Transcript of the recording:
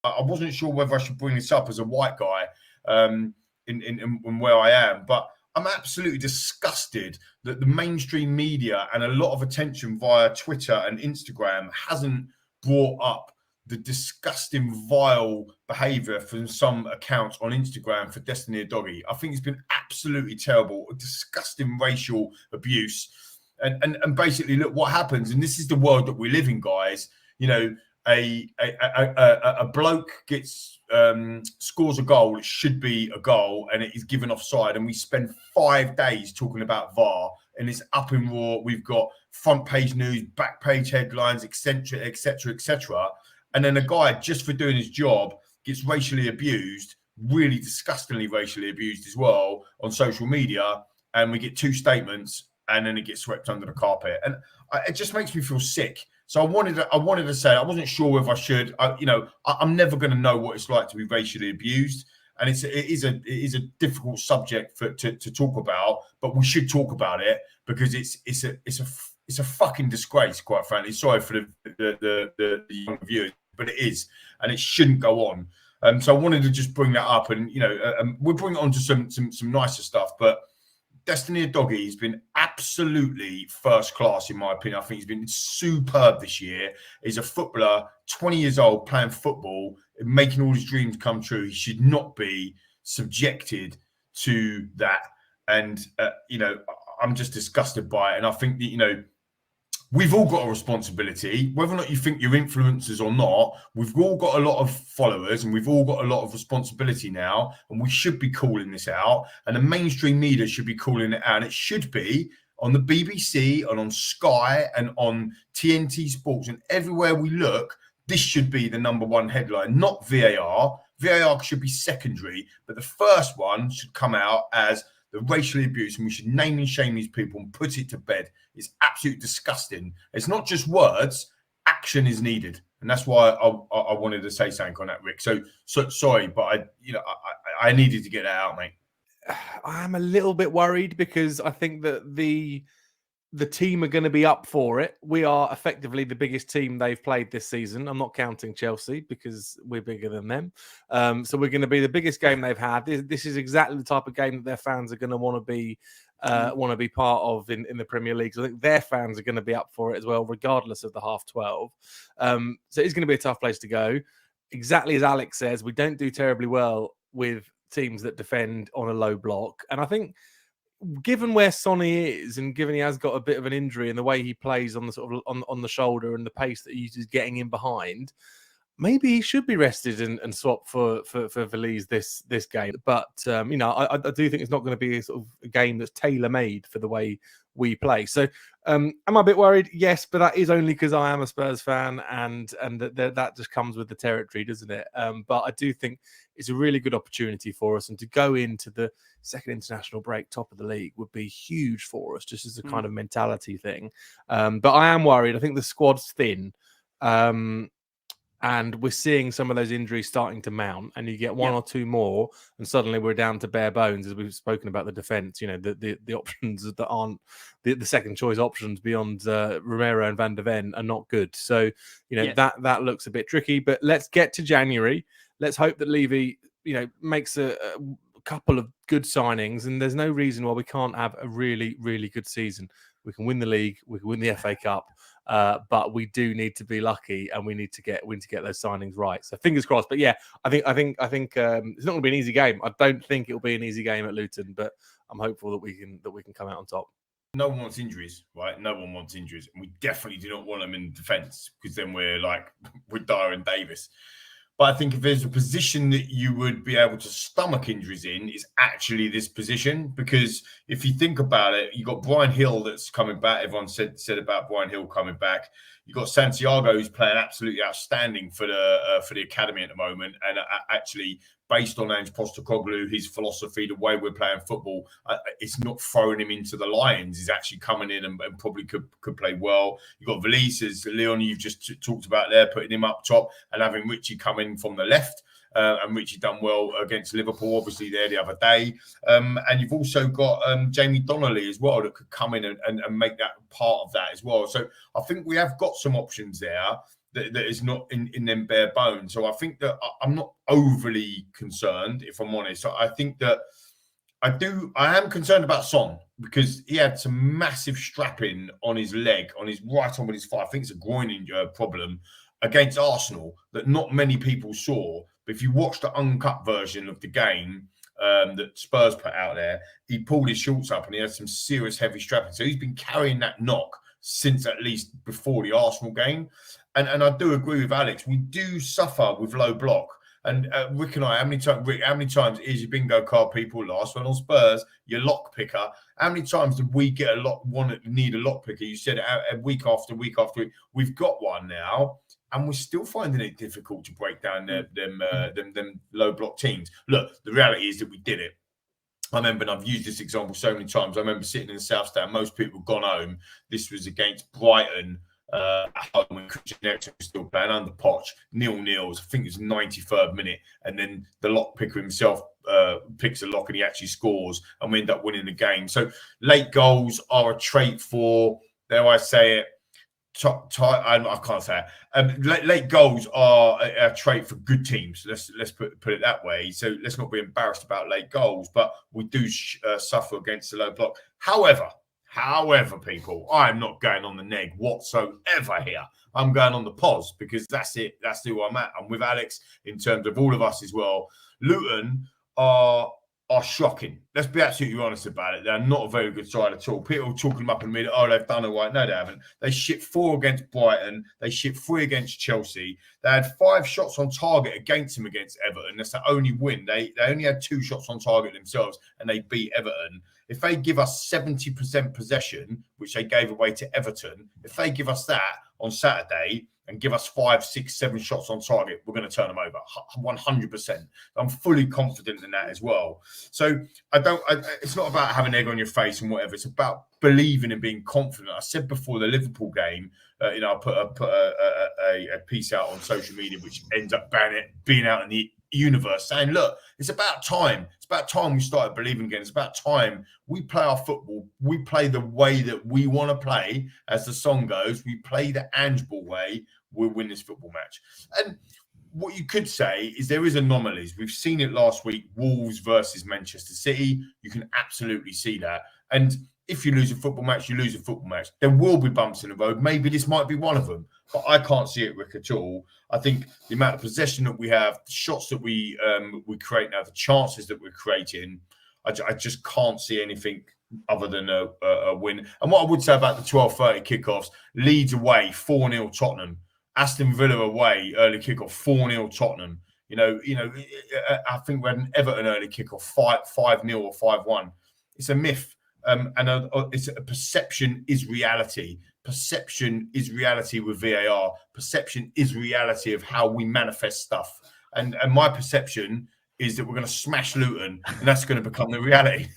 I wasn't sure whether I should bring this up as a white guy in where I am, but I'm absolutely disgusted that the mainstream media and a lot of attention via Twitter and Instagram hasn't brought up the disgusting, vile behaviour from some accounts on Instagram for Destiny Doggy. I think it's been absolutely terrible, disgusting racial abuse. And basically, look what happens. And this is the world that we live in, guys. You know, a bloke gets scores a goal, it should be a goal, and it is given offside. And we spend 5 days talking about VAR, and it's up in raw. We've got front page news, back page headlines, etc., etc., etc. And then a guy, just for doing his job, gets racially abused, really disgustingly racially abused as well on social media. And we get 2 statements, and then it gets swept under the carpet. And it just makes me feel sick. So I wanted to say, I wasn't sure whether I should. I'm never going to know what it's like to be racially abused, and it is a difficult subject to talk about. But we should talk about it because it's a fucking disgrace, quite frankly. Sorry for the young viewers, but it is, and it shouldn't go on. So I wanted to just bring that up, and we'll bring it on to some nicer stuff. But Destiny Doggy has been absolutely first class, in my opinion. I think he's been superb this year. He's a footballer, 20 years old, playing football, making all his dreams come true. He should not be subjected to that. And, I'm just disgusted by it. And I think that, we've all got a responsibility, whether or not you think you're influencers or not. We've all got a lot of followers and we've all got a lot of responsibility now, and we should be calling this out, and the mainstream media should be calling it out. And it should be on the BBC and on Sky and on TNT Sports, and everywhere we look, this should be the number one headline, not VAR. VAR should be secondary, but the first one should come out as the racial abuse, and we should name and shame these people and put it to bed. It's absolutely disgusting. It's not just words, action is needed. And that's why I wanted to say something on that, Rick. So sorry, but I needed to get that out, mate. I'm a little bit worried because I think that the team are going to be up for it. We are effectively the biggest team they've played this season. I'm not counting Chelsea because we're bigger than them. So we're going to be the biggest game they've had. This is exactly the type of game that their fans are going to want to be part of in the Premier League. So I think their fans are going to be up for it as well, regardless of the half 12. So it's going to be a tough place to go. Exactly as Alex says, we don't do terribly well with teams that defend on a low block. And I think, given where Sonny is, and given he has got a bit of an injury and the way he plays on the sort of on the shoulder and the pace that he's getting in behind, maybe he should be rested and swapped for Veliz this game. But I do think it's not going to be a sort of a game that's tailor made for the way we play. So am I a bit worried? Yes, but that is only because I am a Spurs fan, and that just comes with the territory, doesn't it? But I do think it's a really good opportunity for us, and to go into the second international break top of the league would be huge for us, just as a kind of mentality thing. But I am worried. I think the squad's thin. And we're seeing some of those injuries starting to mount, and you get one or two more, and suddenly we're down to bare bones, as we've spoken about the defence. The options that aren't the second choice options beyond Romero and Van de Ven are not good. So that looks a bit tricky. But let's get to January. Let's hope that Levy makes a couple of good signings, and there's no reason why we can't have a really, really good season. We can win the league, we can win the FA Cup. But we do need to be lucky, and we need to get those signings right. So fingers crossed. But yeah, I think it's not going to be an easy game. I don't think it'll be an easy game at Luton, but I'm hopeful that we can come out on top. No one wants injuries, right? No one wants injuries, and we definitely do not want them in defence, because then we're Dyer and Davis. But I think if there's a position that you would be able to stomach injuries in, is actually this position. Because if you think about it, you got Brian Hill that's coming back. Everyone said about Brian Hill coming back. You got Santiago, who's playing absolutely outstanding for the academy at the moment, and actually, based on Ange Postecoglou, his philosophy, the way we're playing football, it's not throwing him into the Lions. He's actually coming in and probably could play well. You've got Veliz, as Leon, you've just talked about there, putting him up top, and having Richie come in from the left. And Richie done well against Liverpool, obviously, there the other day. And you've also got Jamie Donnelly as well, that could come in and make that part of that as well. So I think we have got some options there that is not in them bare bones. So I think that I'm not overly concerned, if I'm honest. So I think that I am concerned about Son because he had some massive strapping on his leg, on his right arm with his thigh. I think it's a groin problem against Arsenal that not many people saw. But if you watch the uncut version of the game that Spurs put out there, he pulled his shorts up and he had some serious heavy strapping. So he's been carrying that knock since at least before the Arsenal game. And I do agree with Alex. We do suffer with low block. And Rick and I, how many times is your bingo card people last one on Spurs, your lock picker? How many times did we get need a lock picker? You said week after week after week. We've got one now, and we're still finding it difficult to break down them low block teams. Look, the reality is that we did it. I remember, and I've used this example so many times. I remember sitting in the South Stand. Most people had gone home. This was against Brighton. At home when Christian Eriksen was still playing under Poch, 0-0. I think it was 93rd minute, and then the lock picker himself picks a lock and he actually scores, and we end up winning the game. So late goals are a trait for, dare I say it, I can't say it. Late goals are a trait for good teams. Let's put it that way. So let's not be embarrassed about late goals, but we do suffer against the low block. However, people, I'm not going on the neg whatsoever here. I'm going on the pos because that's it. That's who I'm at. I'm with Alex in terms of all of us as well. Luton are shocking. Let's be absolutely honest about it. They're not a very good side at all. People talking them up in the middle. Oh, they've done all right. No, they haven't. They shipped 4 against Brighton. They shipped 3 against Chelsea. They had 5 shots on target against them against Everton. That's the only win. They only had 2 shots on target themselves, and they beat Everton. If they give us 70% possession, which they gave away to Everton, if they give us that on Saturday and give us 5, 6, 7 shots on target, we're going to turn them over 100%. I'm fully confident in that as well. So it's not about having egg on your face and whatever. It's about believing and being confident. I said before the Liverpool game, I put a piece out on social media, which ends up being out in the universe saying, look, it's about time. It's about time we started believing again. It's about time we play our football. We play the way that we want to play. As the song goes, we play the Ange Ball way. We'll win this football match. And what you could say is there is anomalies. We've seen it last week, Wolves versus Manchester City. You can absolutely see that. And if you lose a football match, you lose a football match. There will be bumps in the road. Maybe this might be one of them. But I can't see it, Rick, at all. I think the amount of possession that we have, the shots that we create now, the chances that we're creating, I just can't see anything other than a win. And what I would say about the 12:30 kickoffs, Leeds away, 4-0 Tottenham. Aston Villa away, early kickoff, 4-0 Tottenham. I think we had an Everton early kickoff, 5-0 or 5-1. It's a myth. It's a perception is reality. Perception is reality with VAR. Perception is reality of how we manifest stuff. And my perception is that we're going to smash Luton, and that's going to become the reality.